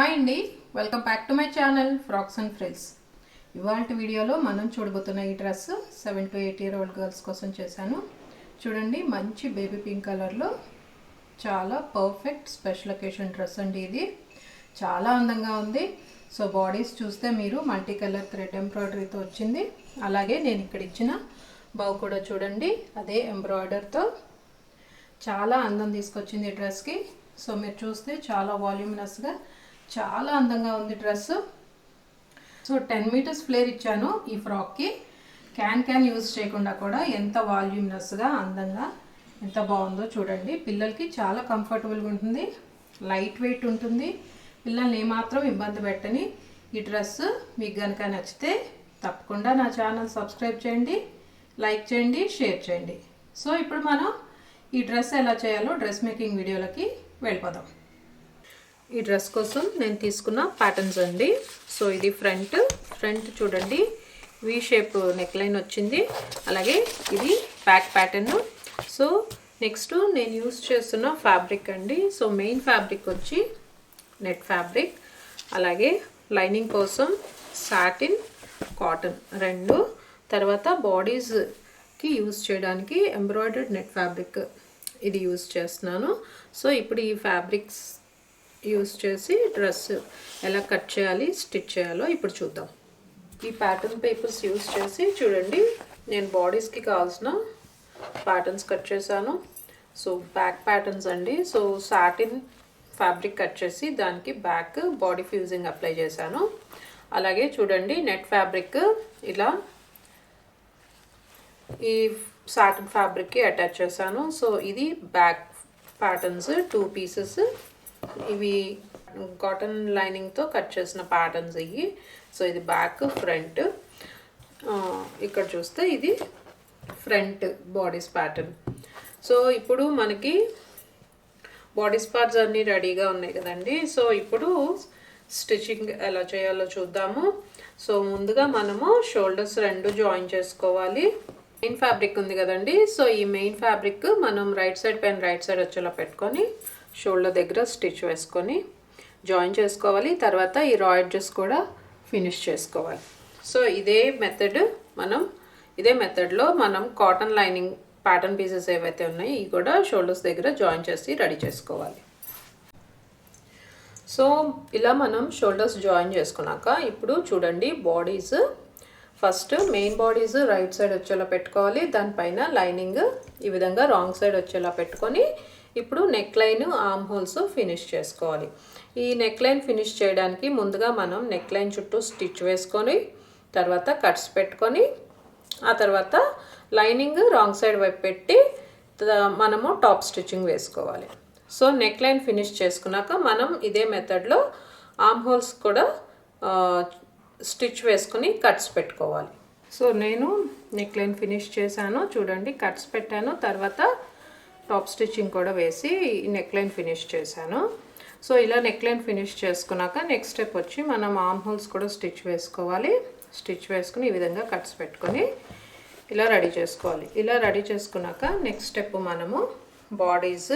Hi అండి, welcome back to my channel frocks and frills. ఇవాళ వీడియోలో మనం చూడబోతున్న ఈ dress 7 to 8 year old girls కోసం చేశాను. చూడండి, మంచి బేబీ పింక్ కలర్లో చాలా పర్ఫెక్ట్ స్పెషల్ అకేషన్ డ్రెస్ అండి. ఇది చాలా అందంగా ఉంది. సో బాడీస్ చూస్తే మీరు మల్టీ కలర్ థ్రెడ్ ఎంబ్రాయిడరీతో వచ్చింది. అలాగే నేను ఇక్కడ ఇచ్చిన బౌ కూడా చూడండి, అదే ఎంబ్రాయిడర్తో చాలా అందం తీసుకొచ్చింది ఈ డ్రెస్కి. సో మీరు చూస్తే చాలా వాల్యూమినస్గా చాలా అందంగా ఉంది డ్రెస్. సో 10 meters ఫ్లేర్ ఇచ్చాను ఈ ఫ్రాక్కి. క్యాన్ యూజ్ చేయకుండా కూడా ఎంత వాల్యూమినస్గా అందంగా ఎంత బాగుందో చూడండి. పిల్లలకి చాలా కంఫర్టబుల్గా ఉంటుంది, లైట్ వెయిట్ ఉంటుంది. పిల్లల్ని ఏమాత్రం ఇబ్బంది పెట్టని ఈ డ్రెస్ మీకు కనుక నచ్చితే తప్పకుండా నా ఛానల్ సబ్స్క్రైబ్ చేయండి, లైక్ చేయండి, షేర్ చేయండి. సో ఇప్పుడు మనం ఈ డ్రెస్ ఎలా చేయాలో డ్రెస్ మేకింగ్ వీడియోలకి వెళ్ళిపోదాం. ఈ డ్రెస్ కోసం నేను తీసుకున్న ప్యాటర్న్స్ అండి. సో ఇది ఫ్రంట్ చూడండి, వి షేప్ నెక్ లైన్ వచ్చింది. అలాగే ఇది బ్యాక్ ప్యాటర్న్. సో నెక్స్ట్ నేను యూస్ చేస్తున్న ఫ్యాబ్రిక్ అండి. సో మెయిన్ ఫ్యాబ్రిక్ వచ్చి నెట్ ఫ్యాబ్రిక్, అలాగే లైనింగ్ కోసం సాటిన్, కాటన్ రెండు. తర్వాత బాడీస్కి యూస్ చేయడానికి ఎంబ్రాయిడర్డ్ నెట్ ఫ్యాబ్రిక్ ఇది యూస్ చేస్తున్నాను. సో ఇప్పుడు ఈ ఫ్యాబ్రిక్స్ యూస్ చేసి డ్రెస్ ఎలా కట్ చేయాలి, స్టిచ్ చేయాలో ఇప్పుడు చూద్దాం. ఈ ప్యాటర్న్ పేపర్స్ యూస్ చేసి చూడండి, నేను బాడీస్కి కావాల్సిన ప్యాటర్న్స్ కట్ చేశాను. సో బ్యాక్ ప్యాటర్న్స్ అండి. సో సాటిన్ ఫ్యాబ్రిక్ కట్ చేసి దానికి బ్యాక్ బాడీ ఫ్యూజింగ్ అప్లై చేశాను. అలాగే చూడండి, నెట్ ఫ్యాబ్రిక్ ఇలా ఈ సాటిన్ ఫ్యాబ్రిక్కి అటాచ్ చేశాను. సో ఇది బ్యాక్ ప్యాటర్న్స్ 2 pieces. ఇవి కాటన్ లైనింగ్తో కట్ చేసిన ప్యాటర్న్స్ ఇవి. సో ఇది బ్యాక్, ఫ్రంట్. ఇక్కడ చూస్తే ఇది ఫ్రంట్ బాడీస్ ప్యాటర్న్. సో ఇప్పుడు మనకి బాడీస్ పార్ట్స్ అన్నీ రెడీగా ఉన్నాయి కదండి. సో ఇప్పుడు స్టిచ్చింగ్ ఎలా చేయాలో చూద్దాము. సో ముందుగా మనము షోల్డర్స్ రెండు జాయిన్ చేసుకోవాలి. మెయిన్ ఫ్యాబ్రిక్ ఉంది కదండి. సో ఈ మెయిన్ ఫ్యాబ్రిక్ మనం రైట్ సైడ్ పైన రైట్ సైడ్ వచ్చేలా పెట్టుకొని షోల్డర్ దగ్గర స్టిచ్ వేసుకొని జాయిన్ చేసుకోవాలి. తర్వాత ఈ రా ఎడ్జెస్ కూడా ఫినిష్ చేసుకోవాలి. సో ఇదే మెథడ్లో మనం కాటన్ లైనింగ్ ప్యాటర్న్ పీసెస్ ఏవైతే ఉన్నాయో ఇవి కూడా షోల్డర్స్ దగ్గర జాయిన్ చేసి రెడీ చేసుకోవాలి. సో ఇలా మనం షోల్డర్స్ జాయిన్ చేసుకున్నాక ఇప్పుడు చూడండి, bodies first main bodies right side వచ్చేలా పెట్టుకోవాలి. దానిపైన లైనింగ్ ఈ విధంగా రాంగ్ సైడ్ వచ్చేలా పెట్టుకొని ఇప్పుడు neck line, arm holes finish చేసుకోవాలి. ఈ నెక్ లైన్ ఫినిష్ చేయడానికి ముందుగా మనం నెక్ లైన్ చుట్టూ స్టిచ్ వేసుకొని తర్వాత కట్స్ పెట్టుకొని ఆ తర్వాత లైనింగ్ రాంగ్ సైడ్ వైపు పెట్టి మనము టాప్ స్టిచ్చింగ్ వేసుకోవాలి. సో నెక్ లైన్ ఫినిష్ చేసుకున్నాక మనం ఇదే మెథడ్లో ఆర్మ్ హోల్స్ కూడా స్టిచ్ వేసుకుని కట్స్ పెట్టుకోవాలి. సో నేను నెక్ లైన్ ఫినిష్ చేశాను చూడండి, కట్స్ పెట్టాను. తర్వాత టాప్ స్టిచ్చింగ్ కూడా వేసి నెక్ లైన్ ఫినిష్ చేశాను. సో ఇలా నెక్ లైన్ ఫినిష్ చేసుకున్నాక నెక్స్ట్ స్టెప్ వచ్చి మనం ఆర్మ్ హోల్స్ కూడా స్టిచ్ వేసుకోవాలి. స్టిచ్ వేసుకుని ఈ విధంగా కట్స్ పెట్టుకొని ఇలా రెడీ చేసుకోవాలి. ఇలా రెడీ చేసుకున్నాక నెక్స్ట్ స్టెప్ మనము బాడీస్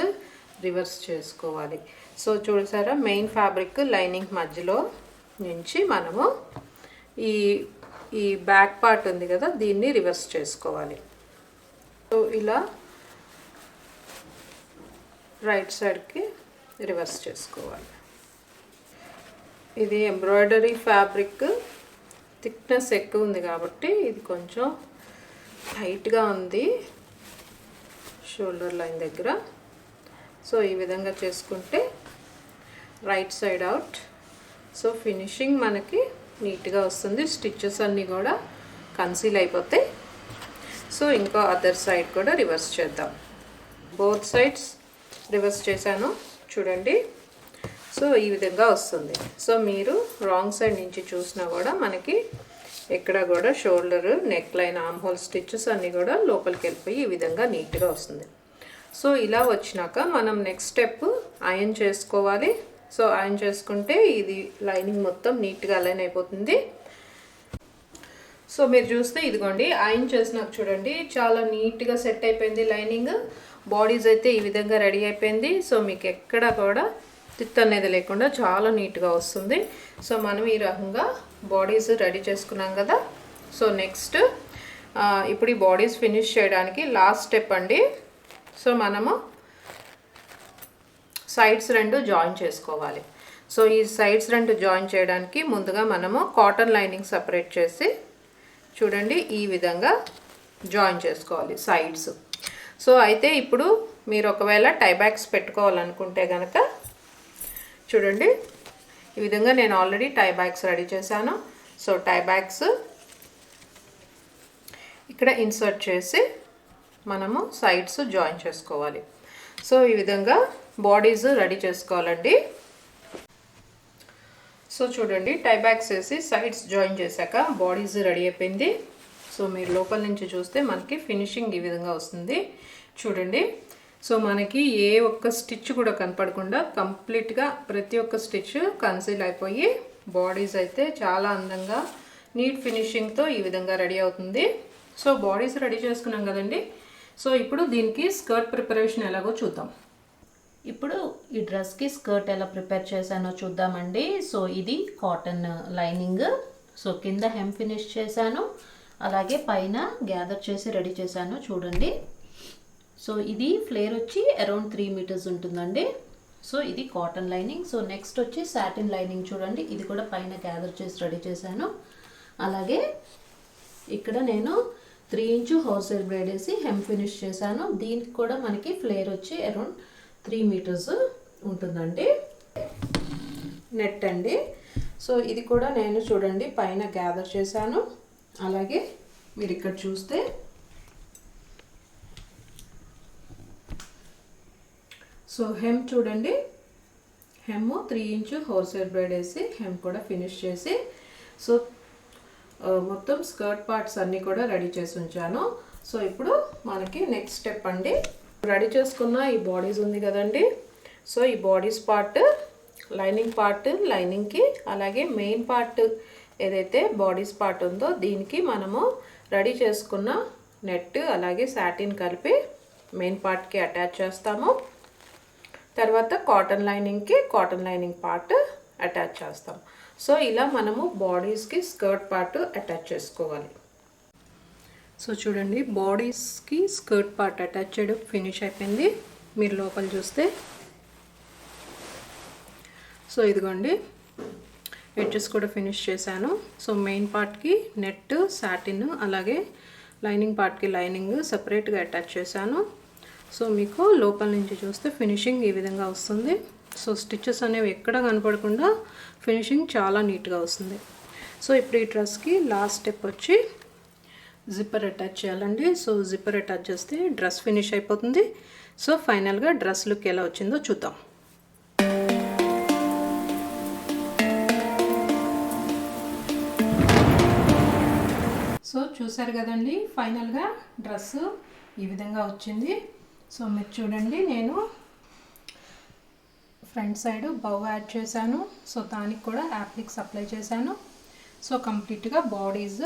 రివర్స్ చేసుకోవాలి. సో చూసారా, మెయిన్ ఫ్యాబ్రిక్ లైనింగ్ మధ్యలో నుంచి మనము ఈ బ్యాక్ పార్ట్ ఉంది కదా, దీన్ని రివర్స్ చేసుకోవాలి. సో ఇలా రైట్ సైడ్కి రివర్స్ చేసుకోవాలి. ఇది ఎంబ్రాయిడరీ ఫ్యాబ్రిక్ థిక్నెస్ ఎక్కువ ఉంది కాబట్టి ఇది కొంచెం టైట్గా ఉంది షోల్డర్ లైన్ దగ్గర. సో ఈ విధంగా చేసుకుంటే right side out. So finishing మనకి నీట్గా వస్తుంది. స్టిచ్చెస్ అన్నీ కూడా కన్సీల్ అయిపోతాయి. సో ఇంకా అదర్ సైడ్ కూడా రివర్స్ చేద్దాం. బోత్ సైడ్స్ రివర్స్ చేశాను చూడండి. సో ఈ విధంగా వస్తుంది. సో మీరు రాంగ్ సైడ్ నుంచి చూసినా కూడా మనకి ఎక్కడ కూడా shoulder, neck line, arm whole stitches అన్నీ కూడా లోపలికి వెళ్ళిపోయి ఈ విధంగా నీట్గా వస్తుంది. సో ఇలా వచ్చినాక మనం నెక్స్ట్ స్టెప్ ఐరన్ చేసుకోవాలి. సో ఐరన్ చేసుకుంటే ఇది లైనింగ్ మొత్తం నీట్గా అలైన్ అయిపోతుంది. సో మీరు చూస్తే ఇదిగోండి, ఐరన్ చేసినాక చూడండి చాలా నీట్గా సెట్ అయిపోయింది లైనింగ్. బాడీస్ అయితే ఈ విధంగా రెడీ అయిపోయింది. సో మీకు ఎక్కడ కూడా తిత్ అనేది లేకుండా చాలా నీట్గా వస్తుంది. సో మనం ఈ రకంగా బాడీస్ రెడీ చేసుకున్నాం కదా. సో నెక్స్ట్ ఇప్పుడు ఈ బాడీస్ ఫినిష్ చేయడానికి లాస్ట్ స్టెప్ అండి. సో మనము సైడ్స్ రెండు జాయిన్ చేసుకోవాలి. సో ఈ సైడ్స్ రెండు జాయిన్ చేయడానికి ముందుగా మనము కాటన్ లైనింగ్ సపరేట్ చేసి చూడండి ఈ విధంగా జాయిన్ చేసుకోవాలి సైడ్స్. సో అయితే ఇప్పుడు మీరు ఒకవేళ టై బ్యాగ్స్ పెట్టుకోవాలనుకుంటే కనుక చూడండి ఈ విధంగా నేను ఆల్రెడీ టై బ్యాగ్స్ రెడీ చేశాను. సో టై బ్యాగ్స్ ఇక్కడ ఇన్సర్ట్ చేసి మనము సైడ్స్ జాయిన్ చేసుకోవాలి. సో ఈ విధంగా బాడీస్ రెడీ చేసుకోవాలండి. సో చూడండి టై బ్యాగ్స్ వేసి సైడ్స్ జాయిన్ చేశాక బాడీస్ రెడీ అయిపోయింది. సో మీరు లోపల నుంచి చూస్తే మనకి ఫినిషింగ్ ఈ విధంగా వస్తుంది చూడండి. సో మనకి ఏ ఒక్క స్టిచ్ కూడా కనపడకుండా కంప్లీట్గా ప్రతి ఒక్క స్టిచ్ కన్సీల్ అయిపోయి బాడీస్ అయితే చాలా అందంగా నీట్ ఫినిషింగ్తో ఈ విధంగా రెడీ అవుతుంది. సో బాడీస్ రెడీ చేసుకున్నాం కదండి. సో ఇప్పుడు దీనికి స్కర్ట్ ప్రిపరేషన్ ఎలాగో చూద్దాం. ఇప్పుడు ఈ డ్రెస్కి స్కర్ట్ ఎలా ప్రిపేర్ చేశానో చూద్దామండి. సో ఇది కాటన్ లైనింగ్. సో కింద హెమ్ ఫినిష్ చేశాను, అలాగే పైన గ్యాదర్ చేసి రెడీ చేశాను చూడండి. సో ఇది ఫ్లేర్ వచ్చి అరౌండ్ 3 మీటర్స్ ఉంటుందండి. సో ఇది కాటన్ లైనింగ్. సో నెక్స్ట్ వచ్చి సాటిన్ లైనింగ్ చూడండి, ఇది కూడా పైన గ్యాదర్ చేసి రెడీ చేశాను. అలాగే ఇక్కడ నేను 3 ఇంచు హోల్సేల్ బ్లేడ్ వేసి హెమ్ ఫినిష్ చేశాను. దీనికి కూడా మనకి ఫ్లేర్ వచ్చి అరౌండ్ 3 మీటర్స్ ఉంటుందండి. నెట్ అండి. సో ఇది కూడా నేను చూడండి పైన గ్యాదర్ చేశాను. అలాగే మీరు ఇక్కడ చూస్తే సో హెమ్ చూడండి, హెమ్ 3 ఇంచు హోల్సేల్ బ్లేడ్ వేసి హెమ్ కూడా ఫినిష్ చేసి సో మొత్తం స్కర్ట్ పార్ట్స్ అన్నీ కూడా రెడీ చేసి ఉంచాను. సో ఇప్పుడు మనకి నెక్స్ట్ స్టెప్ అండి. రెడీ చేసుకున్న ఈ బాడీస్ ఉంది కదండి. సో ఈ బాడీస్ పార్ట్ లైనింగ్ పార్ట్ లైనింగ్కి, అలాగే మెయిన్ పార్ట్ ఏదైతే బాడీస్ పార్ట్ ఉందో దీనికి మనము రెడీ చేసుకున్న నెట్ అలాగే సాటిన్ కలిపి మెయిన్ పార్ట్కి అటాచ్ చేస్తాము. తర్వాత కాటన్ లైనింగ్కి కాటన్ లైనింగ్ పార్ట్ అటాచ్ చేస్తాం. సో ఇలా మనము బాడీస్కి స్కర్ట్ పార్ట్ అటాచ్ చేసుకోవాలి. సో చూడండి బాడీస్కి స్కర్ట్ పార్ట్ అటాచ్ చేయడం ఫినిష్ అయిపోయింది. మీరు లోపల చూస్తే సో ఇదిగోండి ఎడ్జెస్ కూడా ఫినిష్ చేశాను. సో మెయిన్ పార్ట్కి నెట్ సాటిన్ అలాగే లైనింగ్ పార్ట్కి లైనింగ్ సపరేట్గా అటాచ్ చేశాను. సో మీకు లోపల నుంచి చూస్తే ఫినిషింగ్ ఈ విధంగా వస్తుంది. సో స్టిచెస్ అనేవి ఎక్కడ కనపడకుండా ఫినిషింగ్ చాలా నీట్గా వస్తుంది. సో ఇప్పుడు ఈ డ్రెస్కి లాస్ట్ స్టెప్ వచ్చి జిప్పర్ అటాచ్ చేయాలండి. సో జిప్పర్ అటాచ్ చేస్తే డ్రెస్ ఫినిష్ అయిపోతుంది. సో ఫైనల్గా డ్రెస్ లుక్ ఎలా వచ్చిందో చూద్దాం. సో చూసారు కదండి ఫైనల్గా డ్రెస్ ఈ విధంగా వచ్చింది. సో మీరు చూడండి నేను ఫ్రంట్ సైడ్ బౌ యాడ్ చేశాను. సో దానికి కూడా యాప్లిక్స్ అప్లై చేశాను. సో కంప్లీట్గా బాడీస్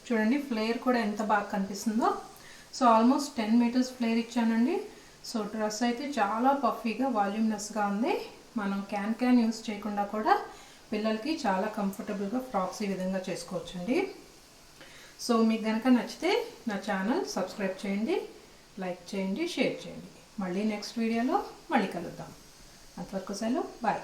చూడండి ఫ్లేర్ కూడా ఎంత బాగా కనిపిస్తుందో. సో ఆల్మోస్ట్ 10 మీటర్స్ ఫ్లేర్ ఇచ్చానండి. సో డ్రెస్ అయితే చాలా పఫీగా వాల్యూమ్నెస్గా ఉంది. మనం క్యాన్ యూస్ చేయకుండా కూడా పిల్లలకి చాలా కంఫర్టబుల్గా ఫ్రాక్స్ ఈ విధంగా చేసుకోవచ్చండి. సో మీకు కనుక నచ్చితే నా ఛానల్ సబ్స్క్రైబ్ చేయండి, లైక్ చేయండి, షేర్ చేయండి. మళ్ళీ నెక్స్ట్ వీడియోలో మళ్ళీ కలుద్దాం. అంతవరకు సెలవు, బాయ్.